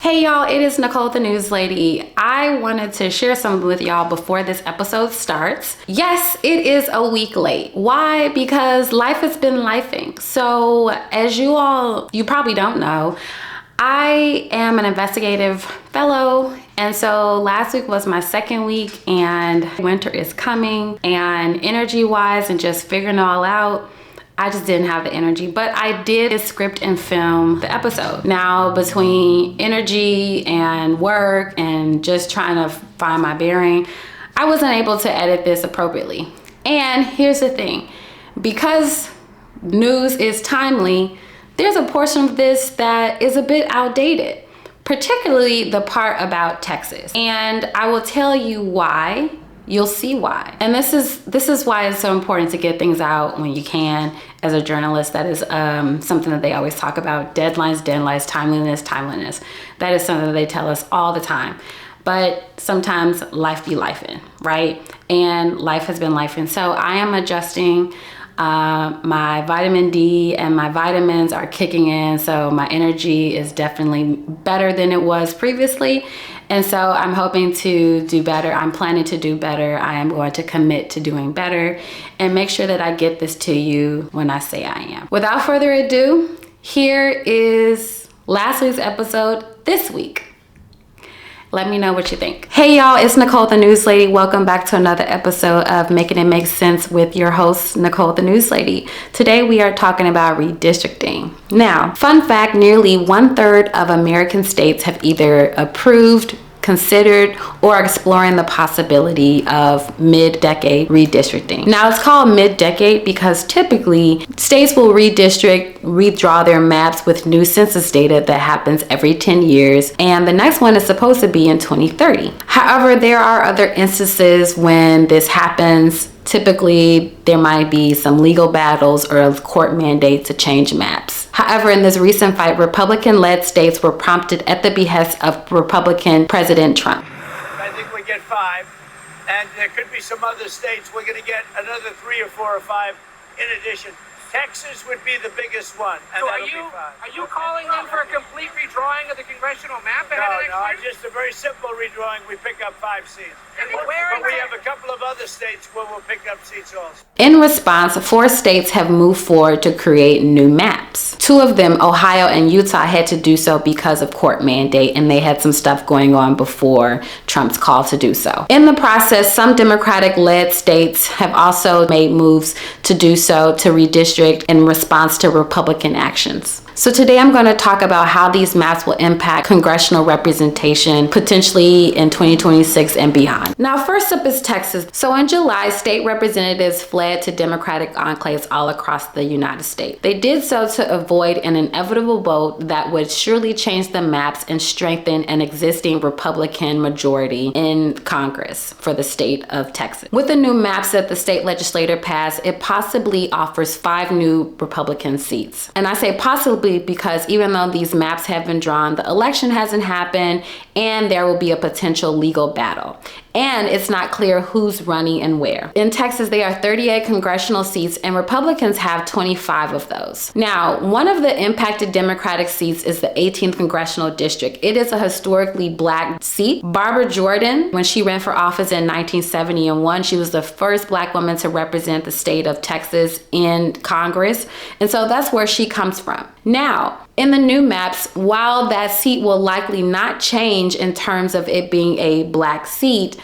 Hey y'all, it is Nicole the News Lady. I wanted to share something with y'all before this episode starts. Yes, it is a week late. Why? Because life has been lifing. So as you probably don't know, I am an investigative fellow. And so last week was my second week and winter is coming, and energy wise and just figuring it all out, I just didn't have the energy, but I did script and film the episode. Now, between energy and work and just trying to find my bearing, I wasn't able to edit this appropriately. And here's the thing, because news is timely, there's a portion of this that is a bit outdated, particularly the part about Texas. And I will tell you why. You'll see why. And this is why it's so important to get things out when you can as a journalist. That is something that they always talk about. Deadlines, timeliness. That is something that they tell us all the time. But sometimes life be lifing, right? And life has been lifing. So I am adjusting. My vitamin D and my vitamins are kicking in, so my energy is definitely better than it was previously. And so I'm hoping to do better. I'm planning to do better. I am going to commit to doing better and make sure that I get this to you when I say I am. Without further ado, here is last week's episode this week. Let me know what you think. Hey y'all, it's Nicole the News Lady. Welcome back to another episode of Making It Make Sense with your host, Nicole the News Lady. Today we are talking about redistricting. Now, fun fact, nearly 1/3 of American states have either approved, considered, or exploring the possibility of mid-decade redistricting. Now, it's called mid-decade because typically states will redraw their maps with new census data that happens every 10 years, and the next one is supposed to be in 2030. However, there are other instances when this happens. Typically, there might be some legal battles or a court mandate to change maps. However, in this recent fight, Republican-led states were prompted at the behest of Republican President Trump. I think we get 5, and there could be some other states. We're going to get another 3 or 4 or 5 in addition. Texas would be the biggest one, and so that'll be 5. Are you calling them for a complete redrawing of the congressional map ahead of next year? Just a very simple redrawing. We pick up 5 seats. But we have a couple of other states where we'll pick up seats also. In response, 4 states have moved forward to create new maps. 2 of them, Ohio and Utah, had to do so because of court mandate, and they had some stuff going on before Trump's call to do so. In the process, some Democratic-led states have also made moves to do so, to redistrict in response to Republican actions. So today I'm going to talk about how these maps will impact congressional representation potentially in 2026 and beyond. Now, first up is Texas. So in July, state representatives fled to Democratic enclaves all across the United States. They did so to avoid an inevitable vote that would surely change the maps and strengthen an existing Republican majority in Congress for the state of Texas. With the new maps that the state legislature passed, it possibly offers 5 new Republican seats. And I say possibly because even though these maps have been drawn, the election hasn't happened and there will be a potential legal battle. And it's not clear who's running and where. In Texas, there are 38 congressional seats and Republicans have 25 of those. Now, one of the impacted Democratic seats is the 18th congressional district. It is a historically black seat. Barbara Jordan, when she ran for office in 1971, she was the first black woman to represent the state of Texas in Congress. And so that's where she comes from. Now, in the new maps, while that seat will likely not change in terms of it being a black seat,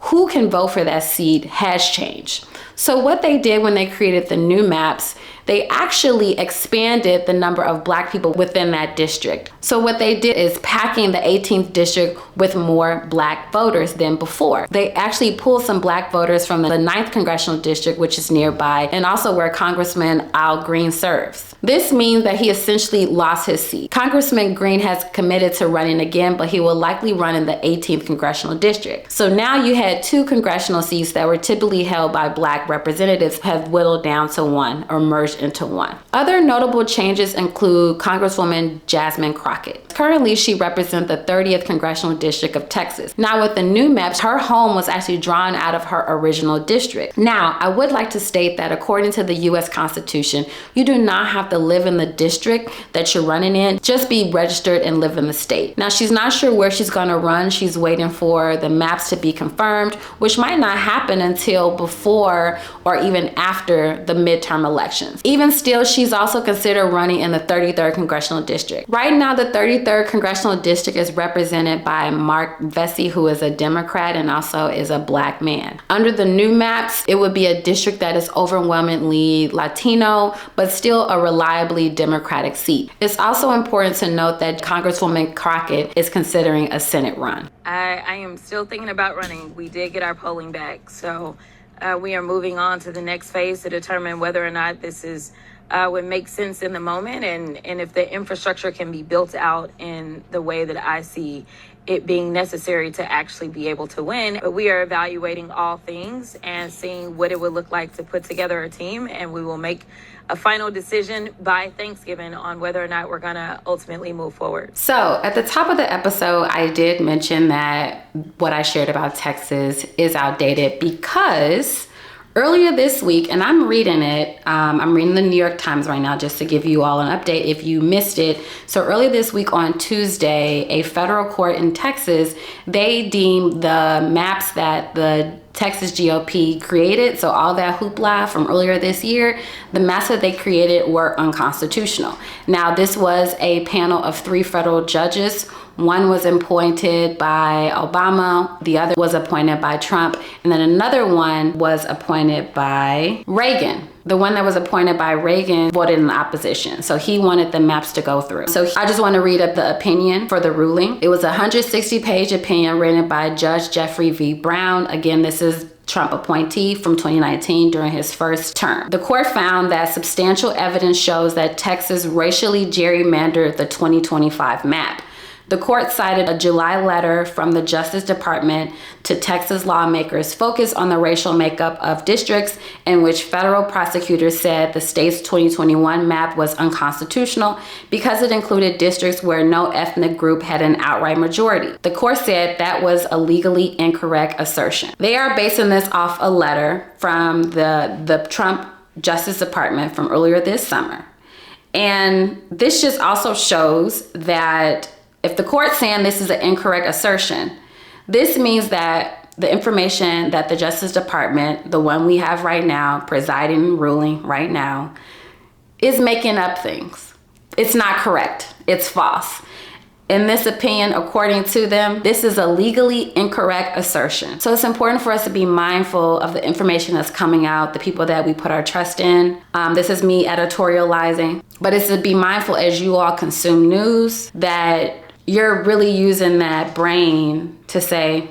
who can vote for that seat has changed. So what they did when they created the new maps, they actually expanded the number of black people within that district. So what they did is packing the 18th district with more black voters than before. They actually pulled some black voters from the 9th congressional district, which is nearby, and also where Congressman Al Green serves. This means that he essentially lost his seat. Congressman Green has committed to running again, but he will likely run in the 18th congressional district. So now you had 2 congressional seats that were typically held by black representatives have whittled down to 1 or merged into one. Other notable changes include Congresswoman Jasmine Crockett. Currently, she represents the 30th Congressional District of Texas. Now, with the new maps, her home was actually drawn out of her original district. Now, I would like to state that according to the U.S. Constitution, you do not have to live in the district that you're running in, just be registered and live in the state. Now, she's not sure where she's gonna run. She's waiting for the maps to be confirmed, which might not happen until before or even after the midterm elections. Even still, she's also considered running in the 33rd Congressional District. Right now, the 33rd Congressional District is represented by Mark Vesey, who is a Democrat and also is a black man. Under the new maps, it would be a district that is overwhelmingly Latino, but still a reliably Democratic seat. It's also important to note that Congresswoman Crockett is considering a Senate run. I am still thinking about running. We did get our polling back, so we are moving on to the next phase to determine whether or not this is would make sense in the moment, and if the infrastructure can be built out in the way that I see it being necessary to actually be able to win. But we are evaluating all things and seeing what it would look like to put together a team, and we will make a final decision by Thanksgiving on whether or not we're gonna ultimately move forward. So at the top of the episode, I did mention that what I shared about Texas is outdated because earlier this week, and I'm reading it, I'm reading the New York Times right now just to give you all an update if you missed it. So earlier this week on Tuesday, a federal court in Texas, they deemed the maps that the Texas GOP created, so all that hoopla from earlier this year, the maps that they created were unconstitutional. Now, this was a panel of 3 federal judges. One was appointed by Obama, the other was appointed by Trump, and then another one was appointed by Reagan. The one that was appointed by Reagan voted in the opposition, so he wanted the maps to go through. So I just want to read up the opinion for the ruling. It was a 160-page opinion written by Judge Jeffrey V. Brown. Again, this is Trump appointee from 2019 during his first term. The court found that substantial evidence shows that Texas racially gerrymandered the 2025 map. The court cited a July letter from the Justice Department to Texas lawmakers focused on the racial makeup of districts, in which federal prosecutors said the state's 2021 map was unconstitutional because it included districts where no ethnic group had an outright majority. The court said that was a legally incorrect assertion. They are basing this off a letter from the Trump Justice Department from earlier this summer. And this just also shows that if the court's saying this is an incorrect assertion, this means that the information that the Justice Department, the one we have right now, presiding and ruling right now, is making up things. It's not correct. It's false. In this opinion, according to them, this is a legally incorrect assertion. So it's important for us to be mindful of the information that's coming out, the people that we put our trust in. This is me editorializing, but it's to be mindful as you all consume news that you're really using that brain to say,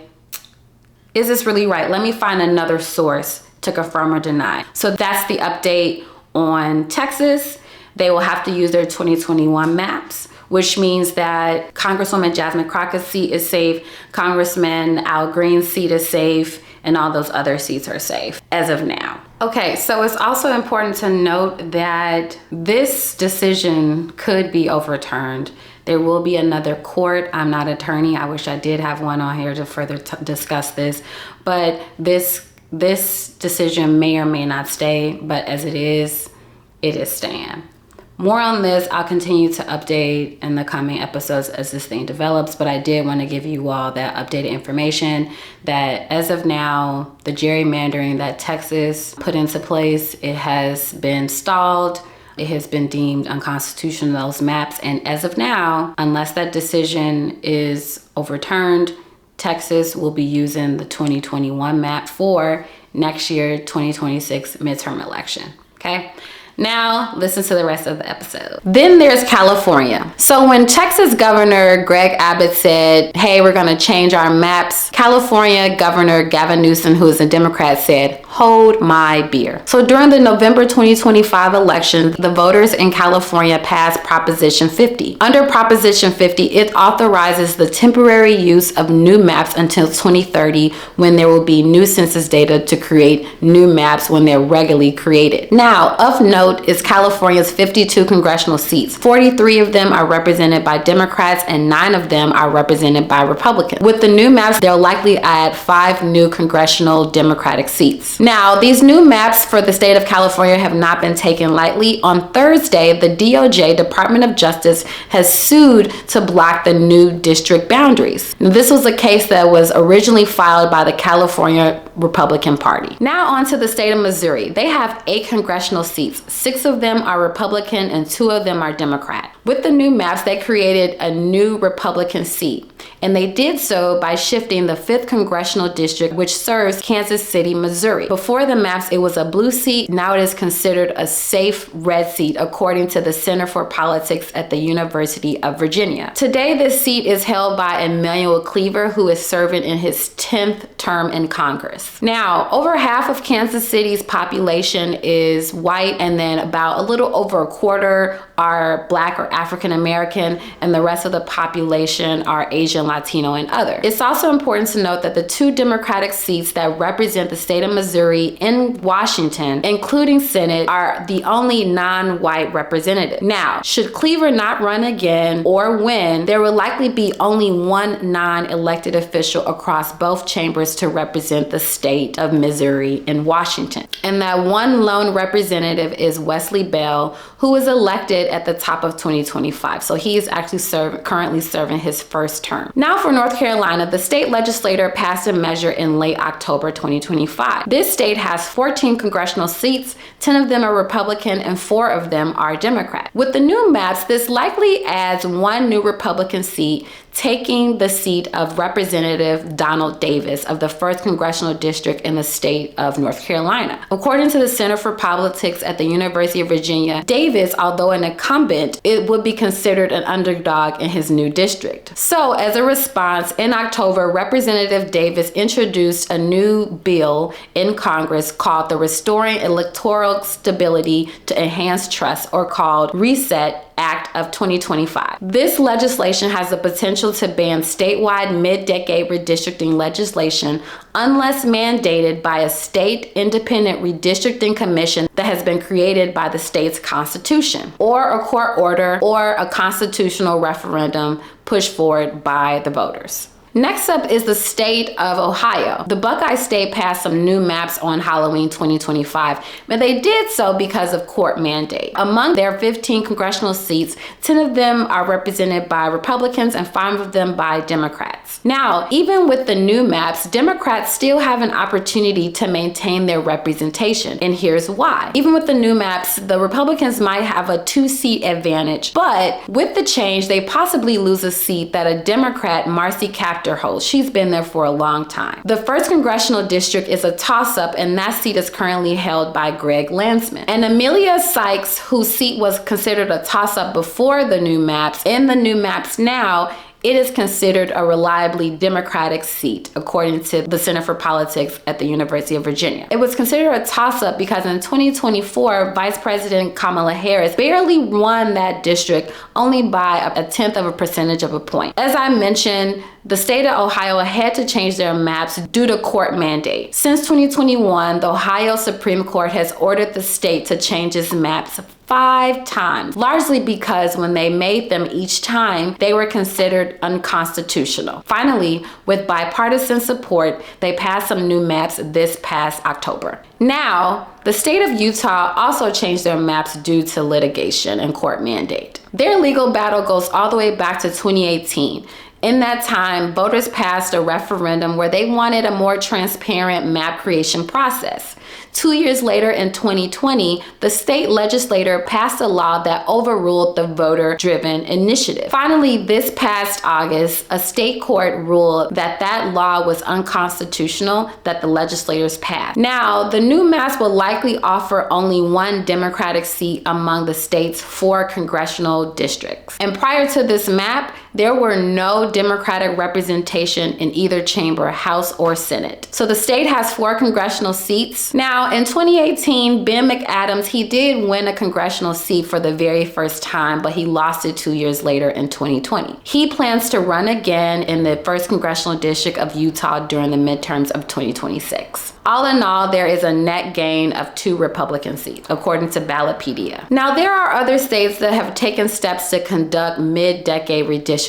is this really right? Let me find another source to confirm or deny. So that's the update on Texas. They will have to use their 2021 maps, which means that Congresswoman Jasmine Crockett's seat is safe, Congressman Al Green's seat is safe, and all those other seats are safe as of now. Okay, so it's also important to note that this decision could be overturned. There will be another court. I'm not an attorney. I wish I did have one on here to further discuss this, but this decision may or may not stay, but as it is staying. More on this, I'll continue to update in the coming episodes as this thing develops, but I did want to give you all that updated information that as of now, the gerrymandering that Texas put into place, it has been stalled. It has been deemed unconstitutional, those maps. And as of now, unless that decision is overturned, Texas will be using the 2021 map for next year, 2026 midterm election, okay? Now, listen to the rest of the episode. Then there's California. So when Texas Governor Greg Abbott said, hey, we're gonna change our maps, California Governor Gavin Newsom, who is a Democrat, said, hold my beer. So during the November 2025 election, the voters in California passed Proposition 50. Under Proposition 50, it authorizes the temporary use of new maps until 2030, when there will be new census data to create new maps when they're regularly created. Now, of note, note is California's 52 congressional seats. 43 of them are represented by Democrats and 9 of them are represented by Republicans. With the new maps, they'll likely add 5 new congressional Democratic seats. Now, these new maps for the state of California have not been taken lightly. On Thursday, the DOJ, Department of Justice, has sued to block the new district boundaries. Now, this was a case that was originally filed by the California Republican Party. Now on to the state of Missouri. They have 8 congressional seats. 6 of them are Republican and 2 of them are Democrat. With the new maps, they created a new Republican seat. And they did so by shifting the 5th congressional district, which serves Kansas City, Missouri. Before the maps, it was a blue seat. Now it is considered a safe red seat, according to the Center for Politics at the University of Virginia. Today, this seat is held by Emmanuel Cleaver, who is serving in his 10th term in Congress. Now, over half of Kansas City's population is white, and then about a little over a quarter are Black or African American, and the rest of the population are Asian, Latino, and other. It's also important to note that the 2 Democratic seats that represent the state of Missouri in Washington, including Senate, are the only non-white representative. Now, should Cleaver not run again or win, there will likely be only one non-elected official across both chambers to represent the state of Missouri in Washington. And that one lone representative is Wesley Bell, who was elected at the top of 2025. So he is actually currently serving his first term. Now for North Carolina, the state legislature passed a measure in late October 2025. This state has 14 congressional seats, 10 of them are Republican and 4 of them are Democrat. With the new maps, this likely adds 1 new Republican seat, taking the seat of Representative Donald Davis of the 1st Congressional District in the state of North Carolina. According to the Center for Politics at the University of Virginia, Davis, although an incumbent, it would be considered an underdog in his new district. So as a response, in October, Representative Davis introduced a new bill in Congress called the Restoring Electoral Stability to Enhance Trust, or called RESET Act of 2025. This legislation has the potential to ban statewide mid-decade redistricting legislation unless mandated by a state independent redistricting commission that has been created by the state's constitution, or a court order, or a constitutional referendum pushed forward by the voters. Next up is the state of Ohio. The Buckeye State passed some new maps on Halloween 2025, but they did so because of court mandate. Among their 15 congressional seats, 10 of them are represented by Republicans and 5 of them by Democrats. Now, even with the new maps, Democrats still have an opportunity to maintain their representation, and here's why. Even with the new maps, the Republicans might have a 2-seat advantage, but with the change, they possibly lose a seat that a Democrat, Marcy Kaptur, holds. She's been there for a long time. The 1st congressional district is a toss-up, and that seat is currently held by Greg Landsman. And Amelia Sykes, whose seat was considered a toss-up before the new maps, in the new maps now, it is considered a reliably Democratic seat, according to the Center for Politics at the University of Virginia. It was considered a toss-up because in 2024, Vice President Kamala Harris barely won that district, only by a 1/10 of a percentage of a point. As I mentioned, the state of Ohio had to change their maps due to court mandate. Since 2021, the Ohio Supreme Court has ordered the state to change its maps 5 times, largely because when they made them each time, they were considered unconstitutional. Finally, with bipartisan support, they passed some new maps this past October. Now, the state of Utah also changed their maps due to litigation and court mandate. Their legal battle goes all the way back to 2018. In that time, voters passed a referendum where they wanted a more transparent map creation process. 2 years later, in 2020, the state legislature passed a law that overruled the voter-driven initiative. Finally, this past August, a state court ruled that that law was unconstitutional that the legislators passed. Now, the new maps will likely offer only 1 Democratic seat among the state's 4 congressional districts. And prior to this map, there were no Democratic representation in either chamber, House or Senate. So the state has 4 congressional seats. Now, in 2018, Ben McAdams, he did win a congressional seat for the very first time, but he lost it 2 years later in 2020. He plans to run again in the 1st Congressional District of Utah during the midterms of 2026. All in all, there is a net gain of 2 Republican seats, according to Ballotpedia. Now, there are other states that have taken steps to conduct mid-decade redistricting.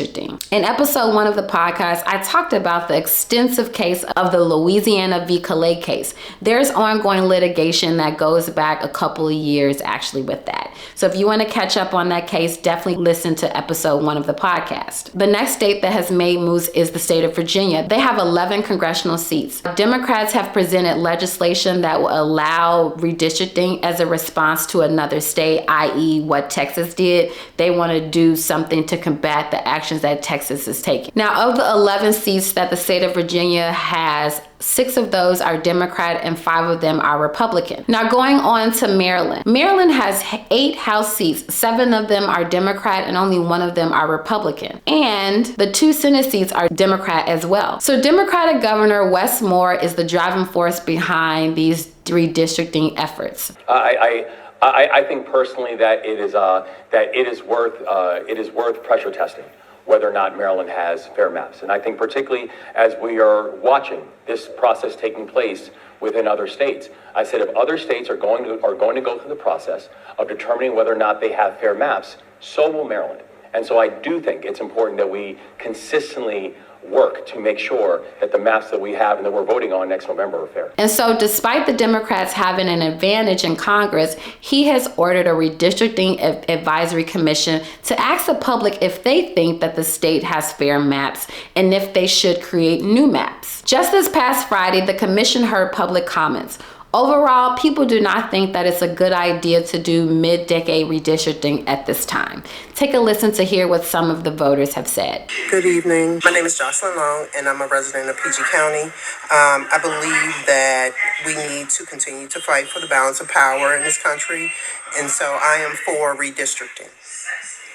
In episode 1 of the podcast, I talked about the extensive case of the Louisiana v. Calais case. There's ongoing litigation that goes back a couple of years actually with that. So if you want to catch up on that case, definitely listen to episode 1 of the podcast. The next state that has made moves is the state of Virginia. They have 11 congressional seats. Democrats have presented legislation that will allow redistricting as a response to another state, i.e. what Texas did. They want to do something to combat the actions that Texas is taking. Now, of the 11 seats that the state of Virginia has, 6 of those are Democrat and 5 of them are Republican. Now, going on to Maryland. Maryland has 8 House seats. 7 of them are Democrat and only 1 of them are Republican. And the 2 Senate seats are Democrat as well. So Democratic Governor Wes Moore is the driving force behind these redistricting efforts. I think personally that it is worth pressure testing whether or not Maryland has fair maps. And I think particularly as we are watching this process taking place within other states, I said if other states are going to go through the process of determining whether or not they have fair maps, so will Maryland. And so I do think it's important that we consistently work to make sure that the maps that we have and that we're voting on next November are fair. And so despite the Democrats having an advantage in Congress, he has ordered a redistricting advisory commission to ask the public if they think that the state has fair maps and if they should create new maps. Just this past Friday, the commission heard public comments. Overall, people do not think that it's a good idea to do mid-decade redistricting at this time. Take a listen to hear what some of the voters have said. Good evening. My name is Jocelyn Long, and I'm a resident of PG County. I believe that we need to continue to fight for the balance of power in this country, and so I am for redistricting.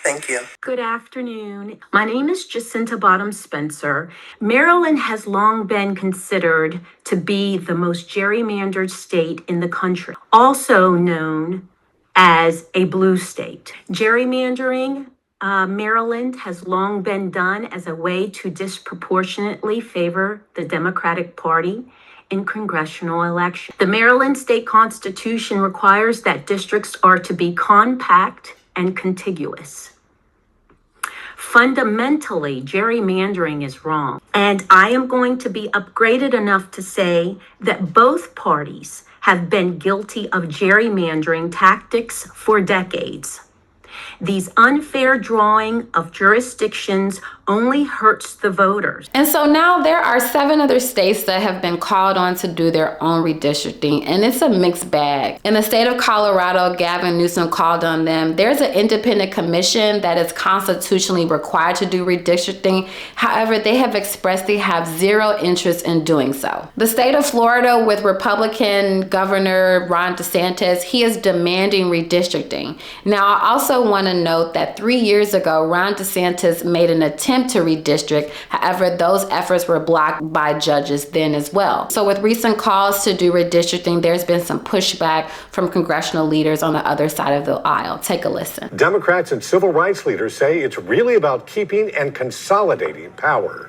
Thank you. Good afternoon. My name is Jacinta Bottoms Spencer. Maryland has long been considered to be the most gerrymandered state in the country, also known as a blue state. Gerrymandering, Maryland has long been done as a way to disproportionately favor the Democratic Party in congressional elections. The Maryland state constitution requires that districts are to be compact and contiguous. Fundamentally, gerrymandering is wrong. And I am going to be upgraded enough to say that both parties have been guilty of gerrymandering tactics for decades. These unfair drawing of jurisdictions only hurts the voters. And so now there are 7 other states that have been called on to do their own redistricting, and it's a mixed bag. In the state of Colorado, Gavin Newsom called on them. There's an independent commission that is constitutionally required to do redistricting. However, they have expressed they have zero interest in doing so. The state of Florida, with Republican Governor Ron DeSantis, he is demanding redistricting. Now, I also want to note that 3 years ago, Ron DeSantis made an attempt to redistrict. However, those efforts were blocked by judges then as well. So with recent calls to do redistricting, there's been some pushback from congressional leaders on the other side of the aisle. Take a listen. Democrats and civil rights leaders say it's really about keeping and consolidating power.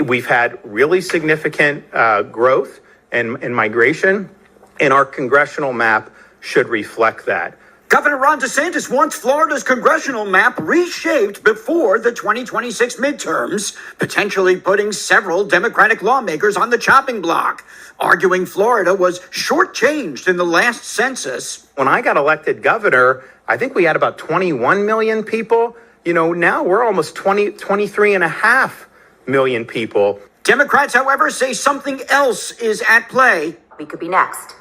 We've had really significant growth and migration, and our congressional map should reflect that. Governor Ron DeSantis wants Florida's congressional map reshaped before the 2026 midterms, potentially putting several Democratic lawmakers on the chopping block, arguing Florida was shortchanged in the last census. When I got elected governor, I think we had about 21 million people. Now we're almost 23.5 million people. Democrats, however, say something else is at play. We could be next.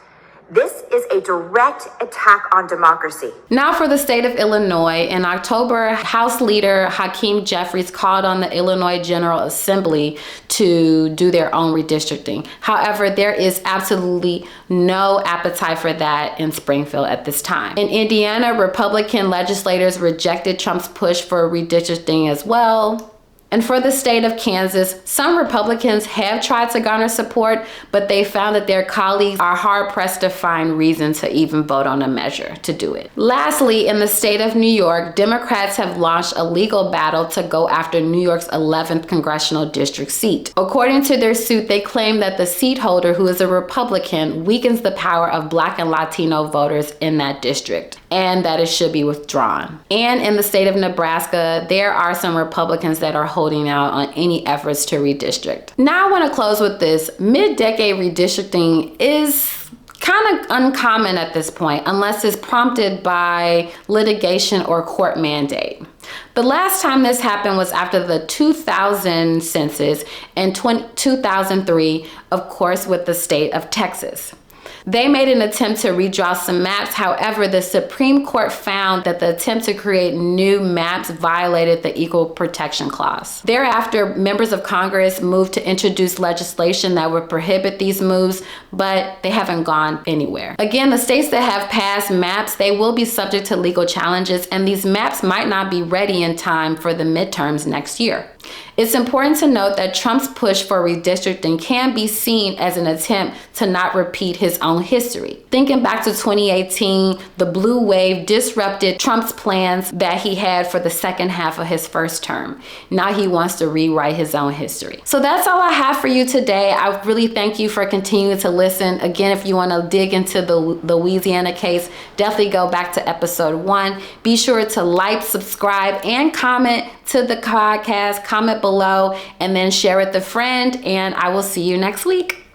This is a direct attack on democracy. Now for the state of Illinois, in October, House Leader Hakeem Jeffries called on the Illinois General Assembly to do their own redistricting. However, there is absolutely no appetite for that in Springfield at this time. In Indiana, Republican legislators rejected Trump's push for redistricting as well. And for the state of Kansas, some Republicans have tried to garner support, but they found that their colleagues are hard-pressed to find reason to even vote on a measure to do it. Lastly, in the state of New York, Democrats have launched a legal battle to go after New York's 11th congressional district seat. According to their suit, they claim that the seat holder, who is a Republican, weakens the power of Black and Latino voters in that district, and that it should be withdrawn. And in the state of Nebraska, there are some Republicans that are holding out on any efforts to redistrict. Now I want to close with this. Mid-decade redistricting is kind of uncommon at this point unless it's prompted by litigation or court mandate. The last time this happened was after the 2000 census and 2003, of course, with the state of Texas. They made an attempt to redraw some maps. However, the Supreme Court found that the attempt to create new maps violated the Equal Protection Clause. Thereafter, members of Congress moved to introduce legislation that would prohibit these moves, but they haven't gone anywhere. Again, the states that have passed maps, they will be subject to legal challenges, and these maps might not be ready in time for the midterms next year. It's important to note that Trump's push for redistricting can be seen as an attempt to not repeat his own history. Thinking back to 2018, the blue wave disrupted Trump's plans that he had for the second half of his first term. Now he wants to rewrite his own history. So that's all I have for you today. I really thank you for continuing to listen. Again, if you want to dig into the Louisiana case, definitely go back to episode 1. Be sure to like, subscribe, and comment to the podcast. Comment below and then share with a friend, and I will see you next week.